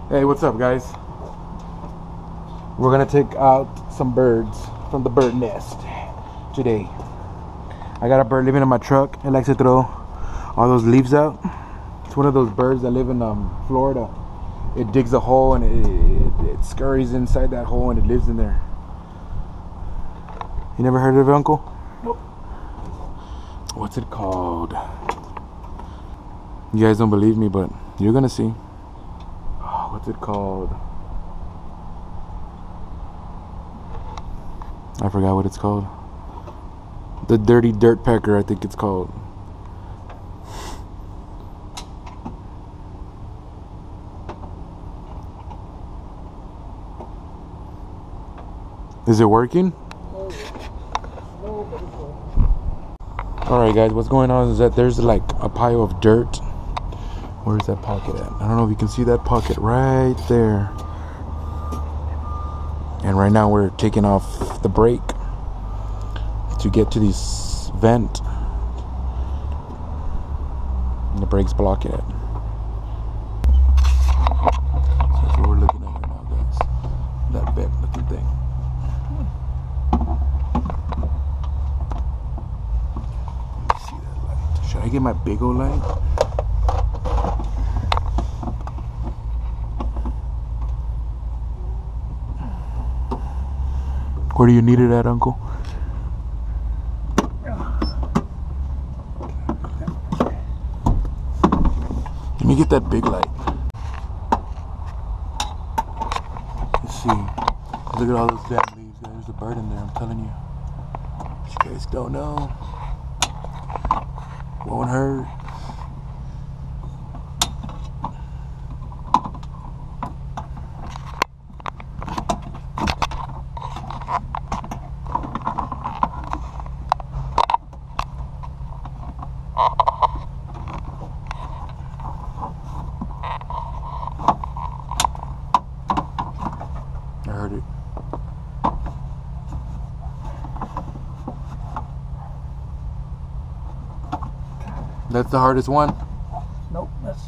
Hey, what's up, guys? We're gonna take out some birds from the bird nest today. I got a bird living in my truck. It likes to throw all those leaves out. It's one of those birds that live in Florida. It digs a hole and it scurries inside that hole and it lives in there. You never heard of it, Uncle? Nope. What's it called? You guys don't believe me, but you're gonna see. Oh, what's it called? I forgot what it's called. The dirty dirt pecker, I think it's called. Is it working? Alright guys, what's going on is that there's like a pile of dirt. Where's that pocket at? I don't know if you can see that pocket right there. And right now we're taking off the brake to get to this vent. And the brake's blocking it. So that's what we're looking at right now, guys. That vent looking thing. Let me see that light. Should I get my big old light? Where do you need it at, Uncle? Let me get that big light. Let's see. Look at all those damn leaves. There's a bird in there, I'm telling you. You guys don't know. Won't hurt. I heard it. That's the hardest one? Nope, that's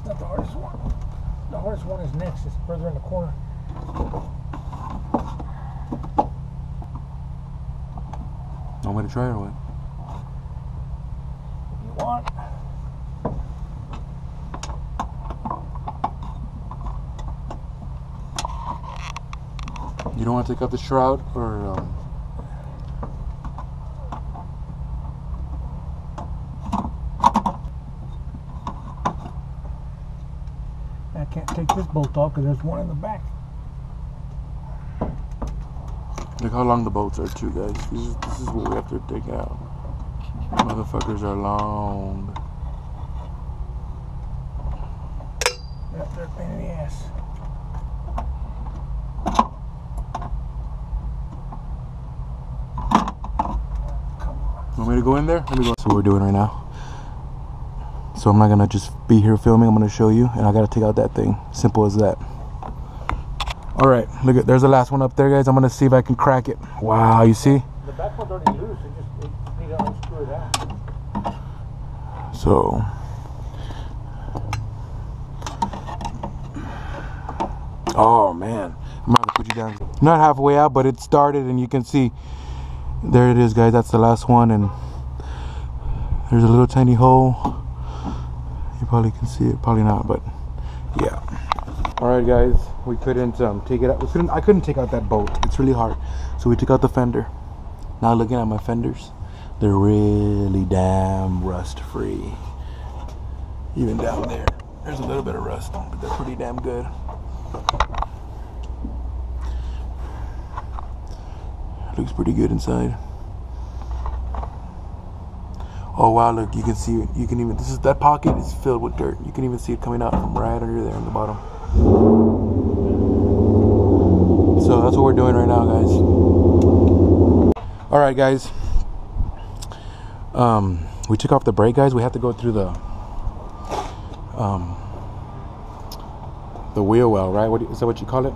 not the hardest one. The hardest one is next. It's further in the corner. I'm gonna try or what? If you want. You don't want to take out the shroud or I can't take this bolt off because there's one in the back. Look how long the bolts are too, guys. This is what we have to take out. Motherfuckers are long. Yep, they're a pain in the ass. Want me to go in there? Let me go. That's what we're doing right now. So I'm not gonna just be here filming. I'm gonna show you, and I gotta take out that thing. Simple as that. All right, look at. There's the last one up there, guys. I'm gonna see if I can crack it. Wow, you see? The back one's already loose. It just need to unscrew it out. So. Oh man, I'm gonna put you down. Not halfway out, but it started, and you can see. There it is, guys. That's the last one, and there's a little tiny hole. You probably can see it, probably not, but yeah. All right, guys. We couldn't take it out. I couldn't take out that bolt. It's really hard. So we took out the fender. Now looking at my fenders, they're really damn rust-free. Even down there, there's a little bit of rust, but they're pretty damn good. Looks pretty good inside. Oh wow, look, you can see it. You can even, that pocket is filled with dirt. You can even see it coming out from right under there on the bottom. So that's what we're doing right now, guys. All right, guys. We took off the brake, guys. We have to go through the wheel well, right? Is that what you call it?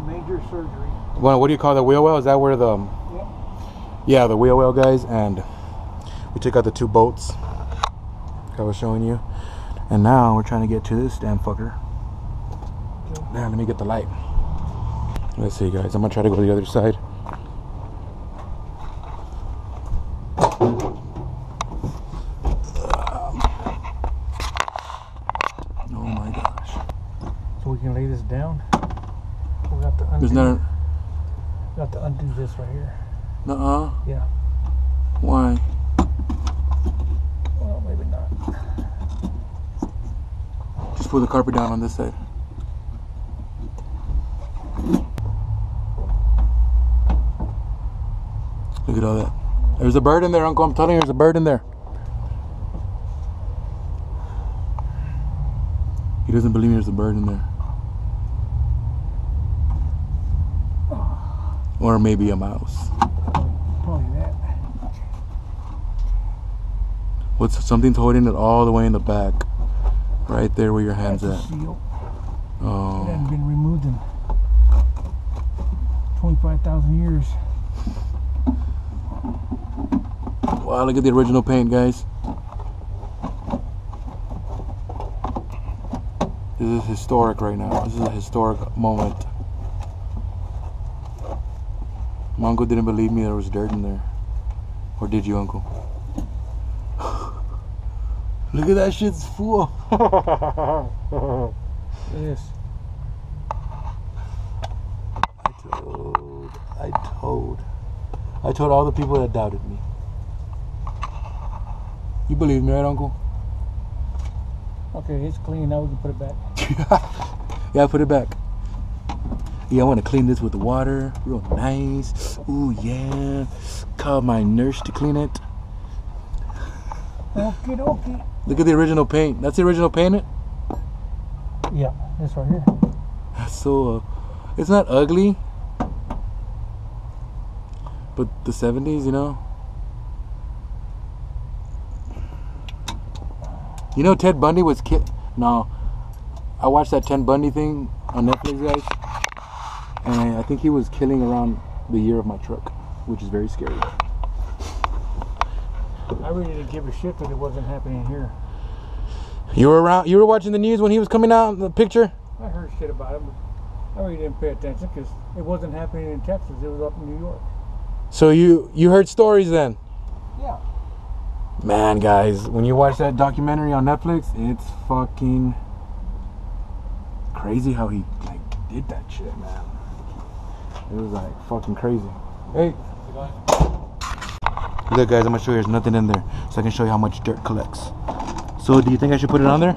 Major surgery. Well, what do you call the wheel well? Is that where the... Yep. Yeah, the wheel well, guys. And we took out the two bolts like I was showing you. And now we're trying to get to this damn fucker. good. Now let me get the light. Let's see, guys. I'm gonna try to go to the other side. Oh my gosh. So we can lay this down. We got to undo. There's not. We got to undo this right here. Nuh-uh. Yeah. Why? Well, maybe not. Just put the carpet down on this side. Look at all that. There's a bird in there, Uncle. I'm telling you, there's a bird in there. He doesn't believe me, there's a bird in there. Or maybe a mouse. Probably that. Something's holding it all the way in the back. Right there where your hand's That's at. a seal. It Oh. hadn't been removed in 25,000 years. Wow, look at the original paint, guys. This is historic right now. This is a historic moment. My uncle didn't believe me there was dirt in there. Or did you, Uncle? Look at that shit's full. Yes. I told all the people that doubted me. You believe me, right, Uncle? Okay, it's clean. Now we can put it back. Yeah, put it back. Yeah, I want to clean this with the water. Real nice. Ooh, yeah. Call my nurse to clean it. Okie dokie. Look at the original paint. That's the original paint? Yeah, this right here. That's so, it's not ugly. But the 70s, you know? You know Ted Bundy was No. I watched that Ted Bundy thing on Netflix, guys. And I think he was killing around the year of my truck, which is very scary. I really didn't give a shit that it wasn't happening here. You were around? You were watching the news when he was coming out in the picture? I heard shit about it, but I really didn't pay attention because it wasn't happening in Texas. It was up in New York. So you heard stories then? Yeah. Man, guys, when you watch that documentary on Netflix, it's fucking crazy how he did that shit, man. It was like fucking crazy. Hey. Look, guys, I'm gonna show you there's nothing in there, so I can show you how much dirt collects. So, do you think I should put it on there?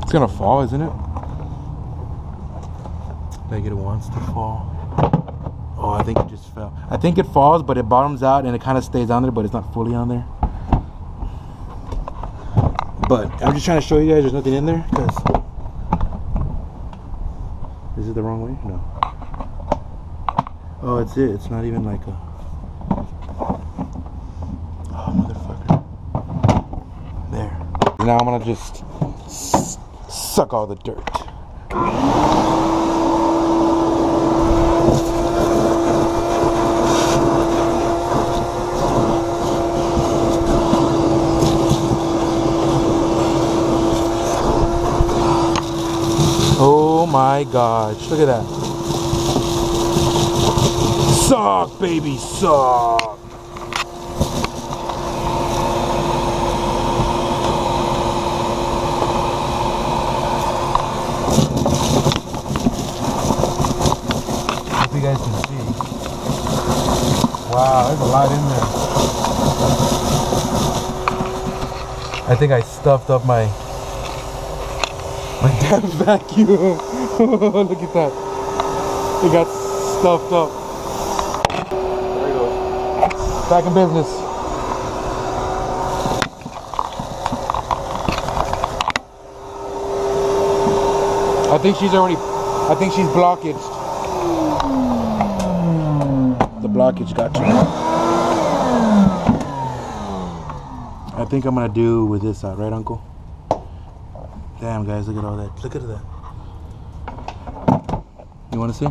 It's gonna fall, isn't it? Like it wants to fall. Oh, I think it just fell. I think it falls, but it bottoms out and it kind of stays on there, but it's not fully on there. But I'm just trying to show you guys there's nothing in there, because is it the wrong way? No. Oh, it's it. It's not even like a... Oh, motherfucker. There. Now I'm gonna just suck all the dirt. Oh my gosh, look at that. Suck, baby, suck. Hope you guys can see. Wow, there's a lot in there. I think I stuffed up my damn vacuum. Look at that. It got stuffed up. There we go. Back in business. I think she's blockaged. The blockage got to her. I think I'm gonna do with this side, right, Uncle? Damn, guys, look at all that. Look at that. You want to see?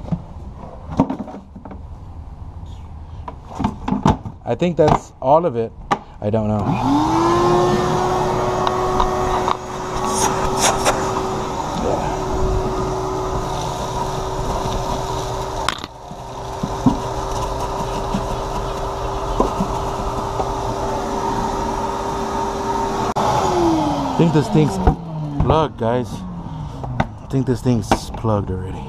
I think that's all of it. I don't know. I think this thing's plugged, guys. I think this thing's plugged already.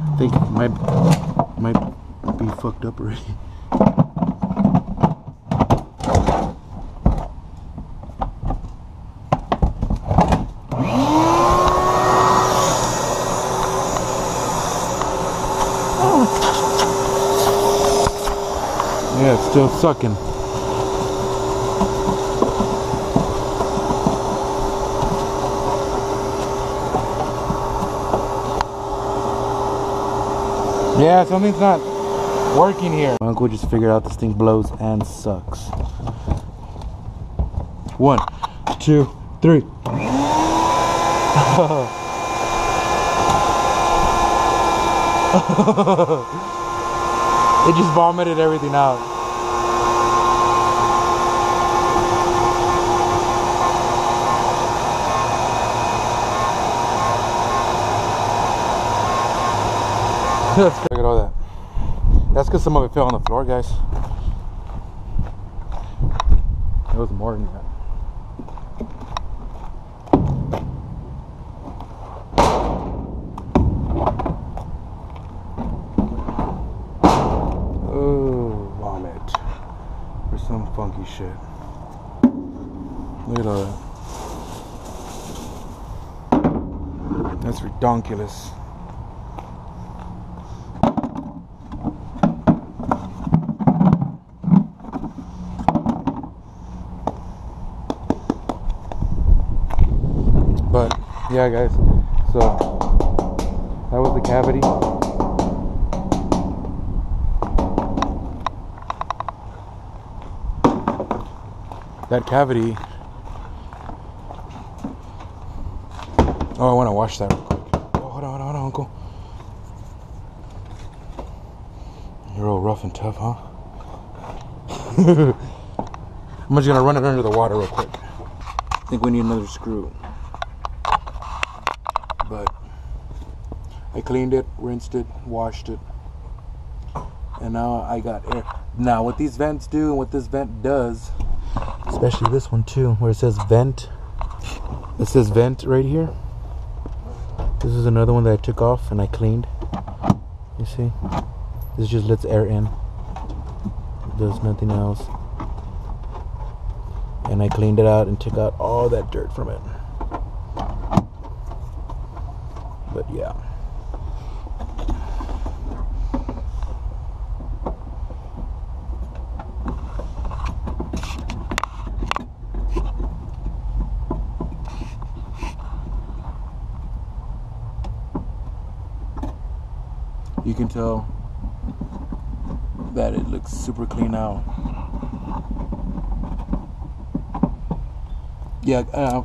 I think it might be fucked up already. Yeah, it's still sucking. Yeah, something's not working here. My uncle just figured out this thing blows and sucks. 1, 2, 3. It just vomited everything out. Look at all that. That's because some of it fell on the floor, guys. It was more than that. Oh, vomit. Or some funky shit. Look at all that. That's redonkulous. But yeah, guys, so that was the cavity. That cavity. Oh, I want to wash that real quick. Oh, hold on, Uncle. You're all rough and tough, huh? I'm just gonna run it under the water real quick. I think we need another screw. But I cleaned it, rinsed it, washed it, and now I got air. Now what these vents do and what this vent does, especially this one too, where it says vent, it says vent right here. This is another one that I took off and I cleaned. You see, this just lets air in, it does nothing else. And I cleaned it out and took out all that dirt from it. But yeah. You can tell that it looks super clean now. Yeah,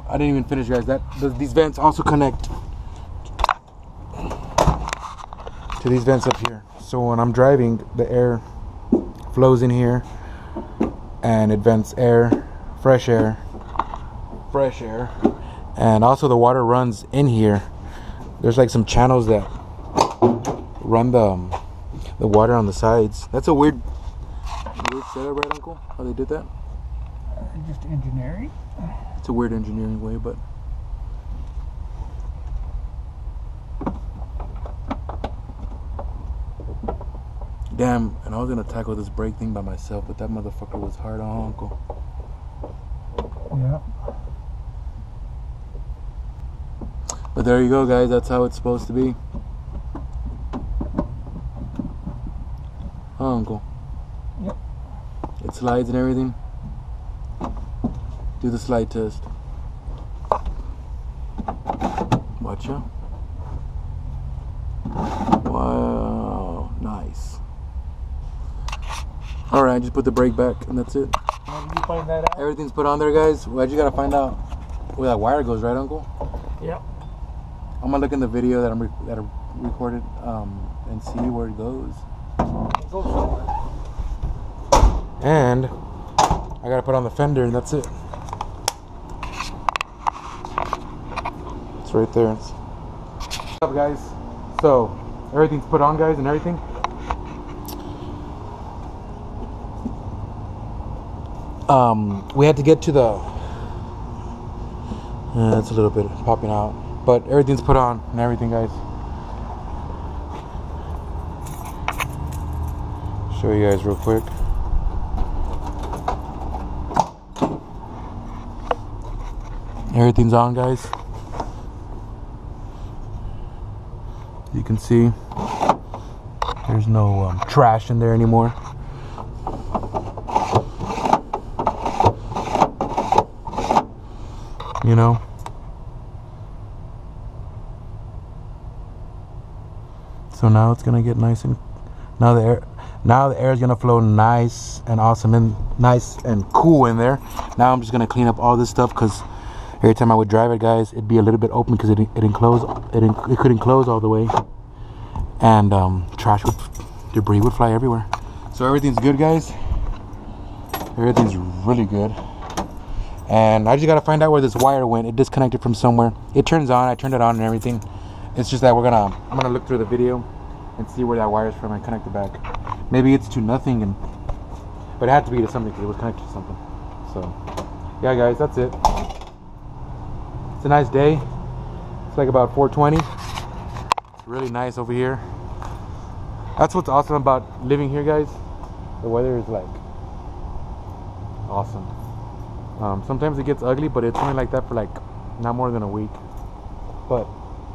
I didn't even finish, guys. These vents also connect to these vents up here. So when I'm driving, the air flows in here and it vents air, fresh air, and also the water runs in here. There's like some channels that run the water on the sides. That's a weird setup, right, Uncle? How they did that? Just engineering. It's a weird engineering way, but damn, and I was gonna tackle this brake thing by myself, but that motherfucker was hard on, Uncle. Yeah. But there you go, guys. That's how it's supposed to be. Huh, Uncle? Yep. It slides and everything. Do the slide test. Watch out. Wow, nice. Alright, just put the brake back and that's it. How did you find that out? Everything's put on there, guys. Well, you gotta find out where that wire goes, right, Uncle? Yep. I'm gonna look in the video that I recorded and see where it goes. It goes somewhere. And I gotta put on the fender, and that's it. It's right there. What's up, guys? So everything's put on, guys, and everything. We had to get to the. It's a little bit popping out, but everything's put on and everything, guys. Show you guys real quick. Everything's on, guys. You can see there's no trash in there anymore. You know, so now it's gonna get nice, and now the air is gonna flow nice and awesome and nice and cool in there. Now I'm just gonna clean up all this stuff, because every time I would drive it, guys, it'd be a little bit open because it couldn't close all the way, and debris would fly everywhere. So everything's good, guys. Everything's really good. And I just gotta find out where this wire went. It disconnected from somewhere. It turns on. I turned it on and everything. It's just that I'm gonna look through the video and see where that wire is from and connect it back. Maybe it's to nothing, but it had to be to something because it was connected to something. So yeah, guys, that's it. It's a nice day. It's like about 4:20. It's really nice over here. That's what's awesome about living here, guys. The weather is like awesome. Sometimes it gets ugly, but it's only like that for like not more than a week. But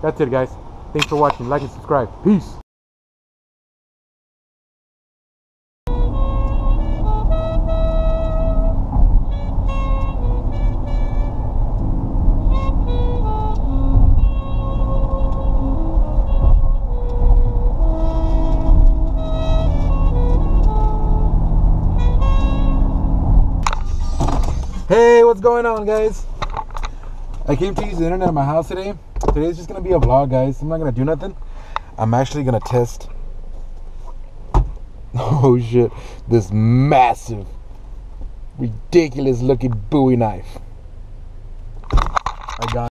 that's it, guys. Thanks for watching. Like and subscribe. Peace. Hey, what's going on, guys? I came to use the internet at my house today. Today's just gonna be a vlog, guys. I'm not gonna do nothing. I'm actually gonna test, oh shit, this massive, ridiculous looking Bowie knife. I got